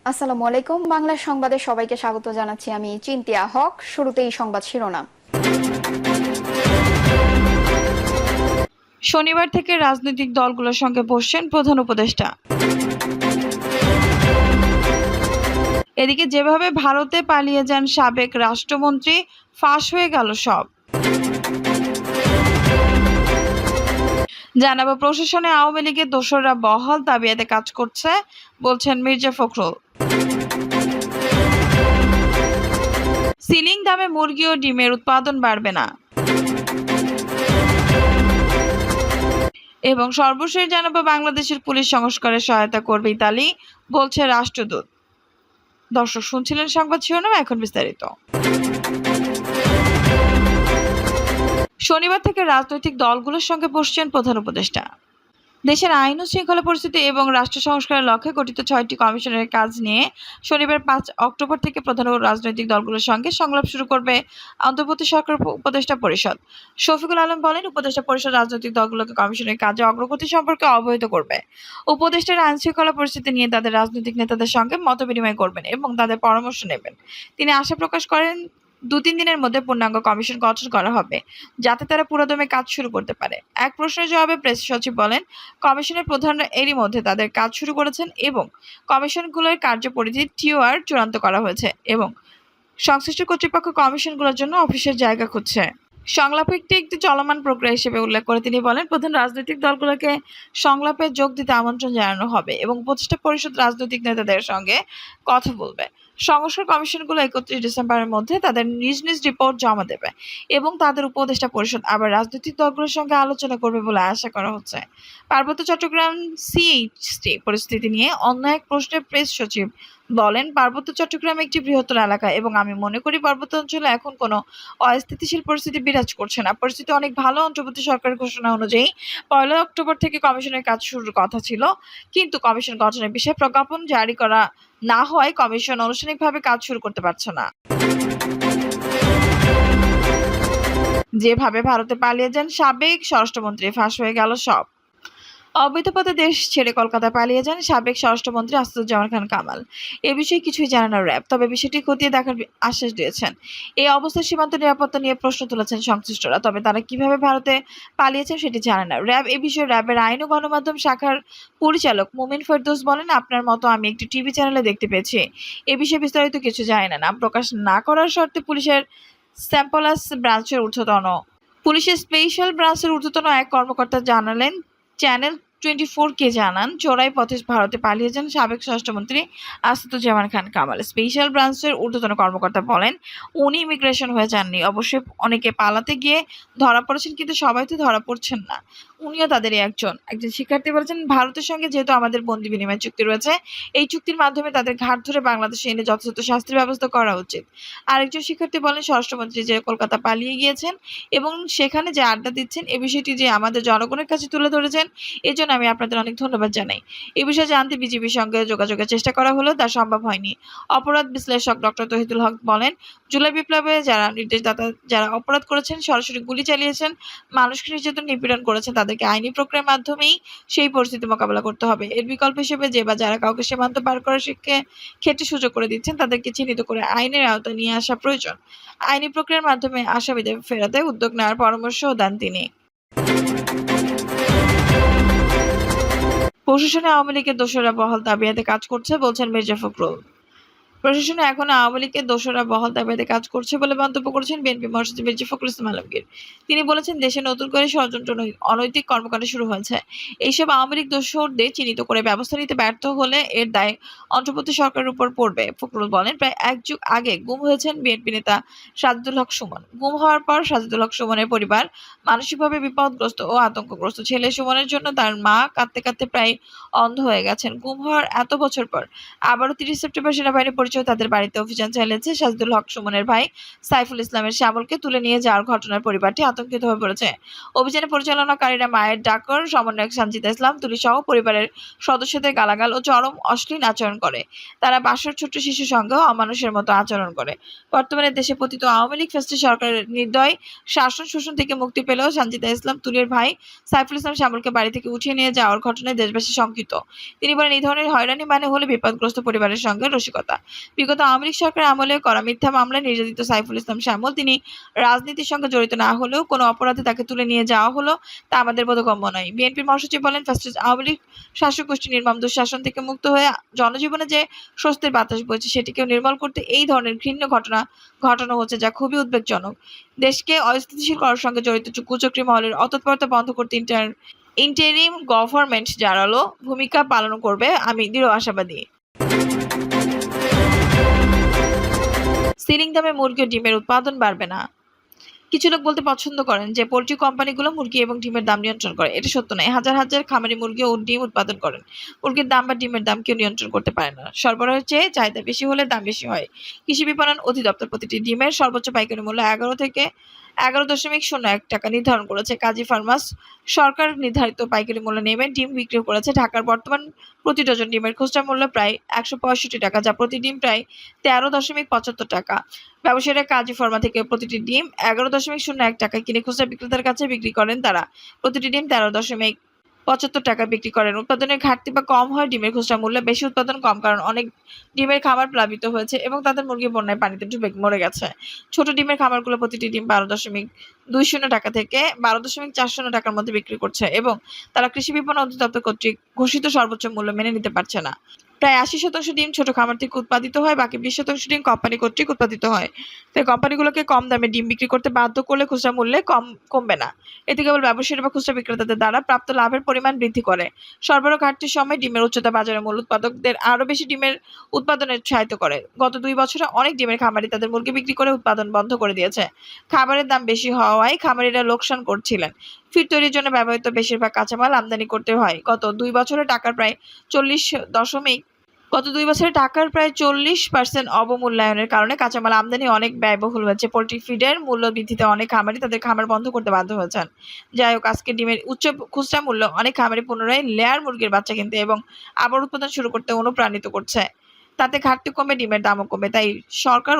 আসসালামু আলাইকুম। বাংলা সংবাদে সবাইকে স্বাগত জানাচ্ছি। আমি চিন্তিয়া হক। শুরুতেই সংবাদ শিরোনাম। শনিবার থেকে রাজনৈতিক দলগুলোর সঙ্গে বসছেন প্রধান উপদেষ্টা। এদিকে যেভাবে ভারতে পালিয়ে যান সাবেক রাষ্ট্রমন্ত্রী, ফাঁস হয়ে গেল সব। জানাবো প্রশাসনে আওয়ামী লীগের দোসররা বহাল তাবিয়াতে কাজ করছে, বলছেন মির্জা ফখরুল। সিলিং দামে মুরগি ও ডিমের উৎপাদন বাড়বে না। এবং সর্বশেষ জানাবো বাংলাদেশের পুলিশ সংস্কারে সহায়তা করবে ইতালি, বলছে রাষ্ট্রদূত। দর্শক শুনছিলেন সংবাদ শিরোনাম, এখন বিস্তারিত। শনিবার থেকে রাজনৈতিক দলগুলোর সঙ্গে বসছেন প্রধান উপদেষ্টা। দেশের আইন ও শৃঙ্খলা পরিস্থিতি এবং রাষ্ট্র সংস্কারের লক্ষ্যে গঠিত 6টি কমিশনের কাজ নিয়ে শনিবার 5 অক্টোবর থেকে প্রধান রাজনৈতিক দলগুলোর সঙ্গে সংলাপ শুরু করবে অন্তর্বর্তী সরকার উপদেষ্টা পরিষদ। শফিকুল আলম বলেন, উপদেষ্টা পরিষদ রাজনৈতিক দলগুলোকে কমিশনের কাজে অগ্রগতি সম্পর্কে অবহিত করবে। উপদেষ্টারা আইন শৃঙ্খলা পরিস্থিতি নিয়ে তাদের রাজনৈতিক নেতাদের সঙ্গে মতবিনিময় করবেন এবং তাদের পরামর্শ নেবেন। তিনি আশা প্রকাশ করেন 2-3 দিনের মধ্যে পূর্ণাঙ্গ কমিশন গঠন করা হবে, যাতে তারা পুরোদমে কাজ শুরু করতে পারে। এক প্রশ্নের জবাবে প্রেস সচিব বলেন, কমিশনের প্রধানরা এরই মধ্যে তাদের কাজ শুরু করেছেন এবং কমিশনগুলোর কার্যপরিধি টিওআর চূড়ান্ত করা হয়েছে এবং সংশ্লিষ্ট কর্তৃপক্ষ কমিশনগুলোর জন্য অফিসের জায়গা খুঁজছে। সংলাপ একটি চলমান প্রক্রিয়া হিসেবে উল্লেখ করে তিনি বলেন, প্রধান রাজনৈতিক দলগুলোকে সংলাপে যোগ দিতে আমন্ত্রণ জানানো হবে এবং উপদেষ্টা পরিষদ রাজনৈতিক নেতাদের সঙ্গে কথা বলবে। সংস্কার কমিশনগুলো 31 ডিসেম্বরের মধ্যে তাদের নিজ নিজ রিপোর্ট জমা দেবে এবং তাদের উপদেষ্টা পরিষদ আবার রাজনৈতিক দলগুলোর সঙ্গে আলোচনা করবে বলে আশা করা হচ্ছে। পার্বত্য চট্টগ্রাম সিএইচটি পরিস্থিতি নিয়ে অন্য এক প্রশ্নে প্রেস সচিব বলেন, পার্বত্য চট্টগ্রাম একটি বৃহত্তর এলাকা এবং আমি মনে করি পার্বত্য অঞ্চলে এখন কোনো অস্থিতিশীল পরিস্থিতি বিরাজ করছে না। পরিস্থিতি অনেক ভালো। অন্তর্বর্তী সরকারের ঘোষণা অনুযায়ী 1 অক্টোবর থেকে কমিশনের কাজ শুরুর কথা ছিল, কিন্তু কমিশন গঠনের বিষয়ে প্রজ্ঞাপন জারি করা না হওয়ায় কমিশন আনুষ্ঠানিকভাবে কাজ শুরু করতে পারছে না। যেভাবে ভারতে পালিয়ে যান সাবেক স্বরাষ্ট্রমন্ত্রী, ফাঁস হয়ে গেল সব। অবৈধ পথে দেশ ছেড়ে কলকাতায় পালিয়ে যান সাবেক স্বরাষ্ট্রমন্ত্রী আসাদুজ্জামান খান কামাল। এ বিষয়ে কিছুই জানে না র্যাব, তবে বিষয়টি খতিয়ে দেখার আশ্বাস দিয়েছেন। এই অবস্থায় সীমান্ত নিরাপত্তা নিয়ে প্রশ্ন তুলেছেন সংশ্লিষ্টরা, তবে তারা কিভাবে ভারতে পালিয়েছেন সেটি জানে না র্যাব। এ বিষয়ে র্যাবের আইন ও গণমাধ্যম শাখার পরিচালক মুমিন ফেরদৌস বলেন, আপনার মতো আমি একটি টিভি চ্যানেলে দেখতে পেয়েছি। এ বিষয়ে বিস্তারিত কিছু জানে না। নাম প্রকাশ না করার শর্তে পুলিশের স্যাম্পলাস ব্রাঞ্চের পুলিশের স্পেশাল ব্রাঞ্চের ঊর্ধ্বতন এক কর্মকর্তা জানালেন, চ্যানেল 24 কে জানান, চোরাই পথে ভারতে পালিয়ে যান সাবেক স্বরাষ্ট্রমন্ত্রী আসাদুজ্জামান খান কামাল। স্পেশাল ব্রাঞ্চের ঊর্ধ্বতন কর্মকর্তা বলেন, উনি ইমিগ্রেশন হয়ে যাননি। অবশ্যই অনেকে পালাতে গিয়ে ধরা পড়েছেন, কিন্তু সবাই তো ধরা পড়ছেন না। উনিও তাদেরই একজন শিক্ষার্থী বলেছেন, ভারতের সঙ্গে যেহেতু আমাদের বন্দি বিনিময় চুক্তি রয়েছে, এই চুক্তির মাধ্যমে তাদের ঘাট ধরে বাংলাদেশে এনে যথাযথ শাস্তির ব্যবস্থা করা উচিত। আরেকজন শিক্ষার্থী বলেন, স্বরাষ্ট্রমন্ত্রী যে কলকাতা পালিয়ে গিয়েছেন এবং সেখানে যে আড্ডা দিচ্ছেন, এ বিষয়টি যে আমাদের জনগণের কাছে তুলে ধরেছেন, এজন্য আমি আপনাদের অনেক ধন্যবাদ জানাই। এ বিষয়ে জানতে বিজিবির সঙ্গে যোগাযোগের চেষ্টা করা হলেও তা সম্ভব হয়নি। অপরাধ বিশ্লেষক ডক্টর তহিদুল হক বলেন, জুলাই বিপ্লবে যারা নির্দেশদাতা যারা অপরাধ করেছেন, সরাসরি গুলি চালিয়েছেন, মানুষকে নির্যাতন নিপীড়ন করেছেন, তাদেরকে আইনি প্রক্রিয়ার মাধ্যমেই সেই পরিস্থিতি মোকাবেলা করতে হবে। এর বিকল্প হিসেবে যে বা যারা কাউকে সীমান্ত পার করার ক্ষেত্রে সুযোগ করে দিচ্ছেন, তাদেরকে চিহ্নিত করে আইনের আওতায় নিয়ে আসা প্রয়োজন। আইনি প্রক্রিয়ার মাধ্যমে আসামিদের ফেরাতে উদ্যোগ নেওয়ার পরামর্শও দেন তিনি। প্রশাসনে আওয়ামী লীগের দোসররা বহাল তাবিয়াতে কাজ করছে, বলছেন মির্জা ফখরুল। প্রশাসনে এখন আওয়ামী লীগের দোসররা বহাল তাবিয়াতে কাজ করছে বলে মন্তব্য করেছেন বিএনপি মহাসচিব মির্জা ফখরুল ইসলাম আলমগীর। তিনি বলেছেন, দেশে নতুন করে ষড়যন্ত্র অনৈতিক কর্মকাণ্ড শুরু হয়েছে। এইসব আওয়ামী লীগ দোসরদের চিহ্নিত করে ব্যবস্থা নিতে ব্যর্থ হলে এর দায় অন্তর্বর্তী সরকারের উপর পড়বে। ফখরুল বলেন, প্রায় 1 যুগ আগে গুম হয়েছেন বিএনপি নেতা সাজিদুল হক সুমন। গুম হওয়ার পর সাজিদুল হক সুমনের পরিবার মানসিকভাবে বিপদগ্রস্ত ও আতঙ্কগ্রস্ত। ছেলে সুমনের জন্য তার মা কাঁদতে কাঁদতে প্রায় অন্ধ হয়ে গেছেন। গুম হওয়ার এত বছর পর আবারও 30 সেপ্টেম্বর সেনাবাহিনী পরিচয় তাদের বাড়িতে অভিযান চালিয়েছে সাজিদুল হক সুমনের ভাই সাইফুল ইসলামের শ্যামলকে তুলে নিয়ে যাওয়ার ঘটনার পরিবারটি আতঙ্কিত হয়ে পড়েছে। অভিযানে পরিচালনাকারীরা মায়ের ডাকর সমন্বয়ক সঞ্জিতা ইসলাম তুলি সহ পরিবারের সদস্যদের গালাগাল ও চরম অশ্লীল আচরণ করে। তারা বাসার ছোট্ট শিশুর সঙ্গেও অমানুষের মতো আচরণ করে। বর্তমানে দেশে পতিত আওয়ামী লীগ ফ্যাসিস্ট সরকারের নির্দয় শাসন শোষণ থেকে মুক্তি পেলেও সঞ্জিতা ইসলাম তুলির ভাই সাইফুল ইসলাম শ্যামলকে বাড়ি থেকে উঠিয়ে নিয়ে যাওয়ার ঘটনায় দেশবাসী শঙ্কিত। তিনি বলেন, এই ধরনের হয়রানি মানে হলো বিপদগ্রস্ত পরিবারের সঙ্গে রসিকতা। বিগত আওয়ামী লীগ সরকারের আমলে করা মিথ্যা মামলায় নির্যাতিত সাইফুল ইসলাম শ্যামল তিনি রাজনীতির সঙ্গে জড়িত না হলেও কোনো অপরাধে তাকে তুলে নিয়ে যাওয়া হলো তা আমাদের বোধগম্য নয়। বিএনপির মহাসচিব বলেন, ফ্যাসিস্ট আওয়ামী লীগ শাসক গোষ্ঠী নির্মম দুঃশাসন থেকে মুক্ত হয়ে জনজীবনে যে স্বস্তির বাতাস বইছে সেটিকেও নির্মূল করতে এই ধরনের ঘৃণ্য ঘটনা ঘটানো হচ্ছে, যা খুবই উদ্বেগজনক। দেশকে অস্থিতিশীল করার সঙ্গে জড়িত কুচক্রী মহলের অতৎপরতা বন্ধ করতে ইন্টারিম গভর্নমেন্ট জারালো ভূমিকা পালন করবে, আমি দৃঢ় আশাবাদী। সিলিং দামে মুরগি ও ডিমের উৎপাদন বাড়বে না। কিছু লোক বলতে পছন্দ করেন যে পোল্ট্রি কোম্পানিগুলো মুরগি এবং ডিমের দাম নিয়ন্ত্রণ করে। এটা সত্য নয়। হাজার হাজার খামারি মুরগি ও ডিম উৎপাদন করেন। মুরগির দাম বা ডিমের দাম কেউ নিয়ন্ত্রণ করতে পারে না। সরবরাহের চেয়ে চাহিদা বেশি হলে দাম বেশি হয়। কৃষি বিপণন অধিদপ্তর প্রতিটি ডিমের সর্বোচ্চ পাইকারি মূল্য 11.01 টাকা নির্ধারণ করেছে। কাজী ফার্মার্স সরকার নির্ধারিত পাইকারি মূল্য নেমে ডিম বিক্রি করেছে। ঢাকার বর্তমান প্রতি ডজন ডিমের খুচরা মূল্য প্রায় 165 টাকা, যা প্রতি ডিম প্রায় 13.75 টাকা। ব্যবসায়ীরা কাজী ফার্মা থেকে প্রতিটি ডিম 11.01 টাকায় কিনে খুচরা বিক্রেতার কাছে বিক্রি করেন। তারা প্রতিটি ডিম 13.75 টাকা বিক্রি করেন। উৎপাদনের ঘাটতি বা কম হয় ডিমের খুচরা মূল্য, বেশি উৎপাদন কম, কারণ অনেক ডিমের খামার প্লাবিত হয়েছে এবং তাদের মুরগি বন্যায় পানিতে ডুবে মরে গেছে। ছোট ডিমের খামারগুলো প্রতিটি ডিম 12.20 টাকা থেকে 12.40 টাকার মধ্যে বিক্রি করছে এবং তারা কৃষি বিপণন অধিদপ্তর কর্তৃক ঘোষিত সর্বোচ্চ মূল্য মেনে নিতে পারছে না। প্রায় 80% ডিম ছোট খামার থেকে উৎপাদিত হয়, বাকি 20% ডিম কোম্পানি কর্তৃক উৎপাদিত হয়। তাই কোম্পানিগুলোকে কম দামে ডিম বিক্রি করতে বাধ্য করলে খুচরা মূল্যে কমবে না। এতে কেবল ব্যবসায়ী বা খুচরা বিক্রেতাদের দ্বারা প্রাপ্ত লাভের পরিমাণ বৃদ্ধি করে। সরবরাহ ঘাটতির সময় ডিমের উচ্চতা বাজারে মূল উৎপাদকদের আরও বেশি ডিমের উৎপাদনে উৎসাহিত করে। গত 2 বছরে অনেক ডিমের খামারি তাদের মুরগি বিক্রি করে উৎপাদন বন্ধ করে দিয়েছে। খাবারের দাম বেশি হওয়ায় খামারিরা লোকসান করছিলেন। ফিড তৈরির জন্য ব্যবহৃত বেশিরভাগ কাঁচামাল আমদানি করতে হয়। গত 2 বছরে টাকার প্রায় 40% অবমূল্যায়নের কারণে কাঁচামাল আমদানি অনেক ব্যয়বহুল হয়েছে। পোল্ট্রি ফিডের মূল্য বৃদ্ধিতে অনেক খামারি তাদের খামার বন্ধ করতে বাধ্য হয়েছেন। যাই হোক, আজকে ডিমের উচ্চ খুচরা মূল্য অনেক খামারি পুনরায় লেয়ার মুরগির বাচ্চা কিনতে এবং আবার উৎপাদন শুরু করতে অনুপ্রাণিত করছে। তাতে ঘাটতি কমে, ডিমের দামও কমে। তাই সরকার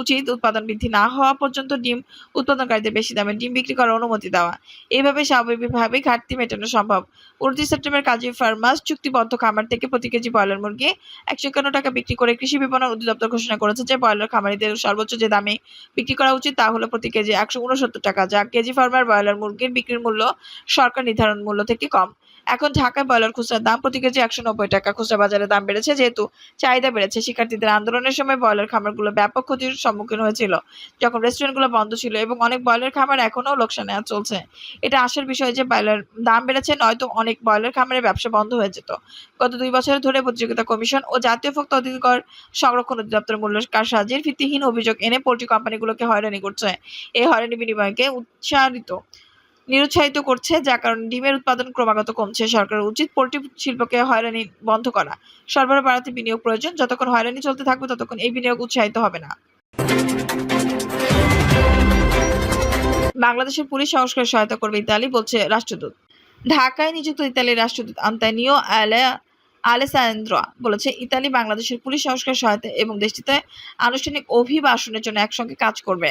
উচিত উৎপাদন বৃদ্ধি না হওয়া পর্যন্ত ডিম উৎপাদনকারীদের বেশি দামে ডিম বিক্রি করার অনুমতি দেওয়া। এইভাবে স্বাভাবিকভাবেই ঘাটতি মেটানো সম্ভব। 29 সেপ্টেম্বর কাজী ফার্মার্স চুক্তিবদ্ধ খামার থেকে প্রতি কেজি ব্রয়লার মুরগি 151 টাকা বিক্রি করে কৃষি বিপণন অধিদপ্তর ঘোষণা করেছে যে ব্রয়লার খামারিদের সর্বোচ্চ যে দামে বিক্রি করা উচিত তা হলো প্রতি কেজি 169 টাকা, যা কেজি ফার্মার ব্রয়লার মুরগির বিক্রির মূল্য সরকার নির্ধারণ মূল্য থেকে কম। এখন ঢাকায় ব্রয়লার খুচরার দাম প্রতি কেজি 190 টাকা। খুচরা বাজারে দাম বেড়েছে যেহেতু চাহিদা বেড়েছে। শিক্ষার্থীদের আন্দোলনের সময় ব্রয়লার খামারগুলো ব্যাপক ক্ষতির সম্মুখীন হয়েছিল, যখন রেস্টুরেন্টগুলো বন্ধ ছিল এবং অনেক ব্রয়লার খামার এখনও লোকসানে চলছে। এটা আশার বিষয় যে ব্রয়লার দাম বেড়েছে, নয়তো অনেক ব্রয়লার খামারের ব্যবসা বন্ধ হয়ে যেত। গত 2 বছর ধরে প্রতিযোগিতা কমিশন ও জাতীয় ভোক্তা অধিকার সংরক্ষণ অধিদপ্তর মূল্য কারসাজির ভিত্তিহীন অভিযোগ এনে পোল্ট্রি কোম্পানিগুলোকে হয়রানি করছে। এই হয়রানি বিনিময়কে নিরুৎসাহিত করছে, যার কারণে ডিমের উৎপাদন ক্রমাগত কমছে। সরকারের উচিত পোল্ট্রি শিল্পকে হয়রানি বন্ধ করা। সরবরাহ বাড়াতে বিনিয়োগ প্রয়োজন। যতক্ষণ হয়রানি চলতে থাকবে ততক্ষণ এই বিনিয়োগ উৎসাহিত হবে না। বাংলাদেশের পুলিশ সংস্কারে সহায়তা করবে ইতালি, বলছে রাষ্ট্রদূত। ঢাকায় নিযুক্ত ইতালির রাষ্ট্রদূত আন্তোনিও আলেসান্দ্রো বলেছে, ইতালি বাংলাদেশের পুলিশ সংস্কার সহায়তা এবং দেশটিতে আনুষ্ঠানিক অভিবাসনের জন্য একসঙ্গে কাজ করবে।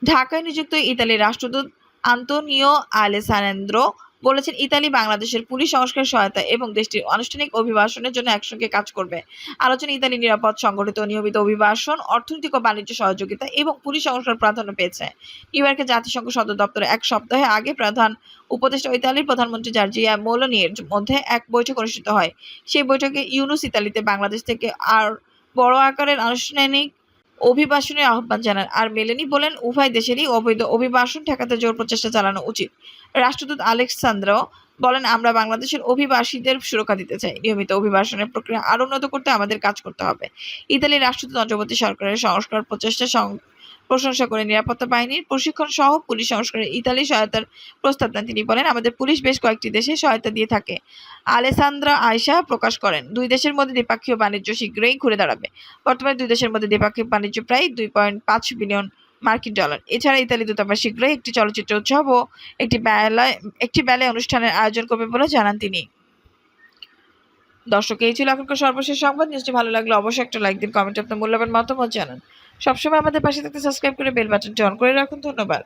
ঢাকায় নিযুক্ত ইতালির রাষ্ট্রদূত আন্তোনিও আলেসান্দ্রো বলেছেন, ইতালি বাংলাদেশের পুলিশ সংস্কার সহায়তা এবং দেশটির আনুষ্ঠানিক অভিবাসনের জন্য একসঙ্গে কাজ করবে। আলোচনায় ইতালি নিরাপদ, সংগঠিত ও নিয়মিত অভিবাসন, অর্থনৈতিক ও বাণিজ্য সহযোগিতা এবং পুলিশ সংস্কার প্রাধান্য পেয়েছে। নিউইয়র্কে জাতিসংঘ সদর দপ্তরে 1 সপ্তাহ আগে প্রধান উপদেষ্টা ও ইতালির প্রধানমন্ত্রী জার্জিয়া মেলোনির মধ্যে এক বৈঠক অনুষ্ঠিত হয়। সেই বৈঠকে ইউনুস ইতালিতে বাংলাদেশ থেকে আর বড় আকারের আনুষ্ঠানিক অভিবাসনের আহ্বান জানান। আর মেলেনি বলেন, উভয় দেশেরই অবৈধ অভিবাসন ঠেকাতে জোর প্রচেষ্টা চালানো উচিত। রাষ্ট্রদূত আলেক্সান্দ্রো বলেন, আমরা বাংলাদেশের অভিবাসীদের সুরক্ষা দিতে চাই। নিয়মিত অভিবাসনের প্রক্রিয়া আরো উন্নত করতে আমাদের কাজ করতে হবে। ইতালির রাষ্ট্রদূত অন্তর্বর্তী সরকারের সংস্কার প্রচেষ্টা প্রশংসা করে নিরাপত্তা বাহিনীর প্রশিক্ষণ সহ পুলিশ সংস্কারে ইতালি সহায়তার প্রস্তাব দেন। তিনি বলেন, আমাদের পুলিশ বেশ কয়েকটি দেশে সহায়তা দিয়ে থাকে। আলেসান্দ্রা আয়শা প্রকাশ করেন, দুই দেশের মধ্যে দ্বিপাক্ষীয় বাণিজ্য শীঘ্রই ঘুরে দাঁড়াবে। বর্তমানে দুই দেশের মধ্যে দ্বিপাক্ষিক বাণিজ্য প্রায় $2.5 বিলিয়ন। এছাড়া ইতালি দূতাবাস শীঘ্রই একটি চলচ্চিত্র উৎসব ও একটি ব্যালে অনুষ্ঠানের আয়োজন করবে বলে জানান তিনি। দর্শক, এই ছিল এখনকার সর্বশেষ সংবাদ। নিউজটি ভালো লাগলে অবশ্যই একটা লাইক দিন, কমেন্টে আপনার মূল্যবান মতামত জানান। সবসময় আমাদের পাশে থাকতে সাবস্ক্রাইব করে বেল বাটনটি অন করে রাখুন। ধন্যবাদ।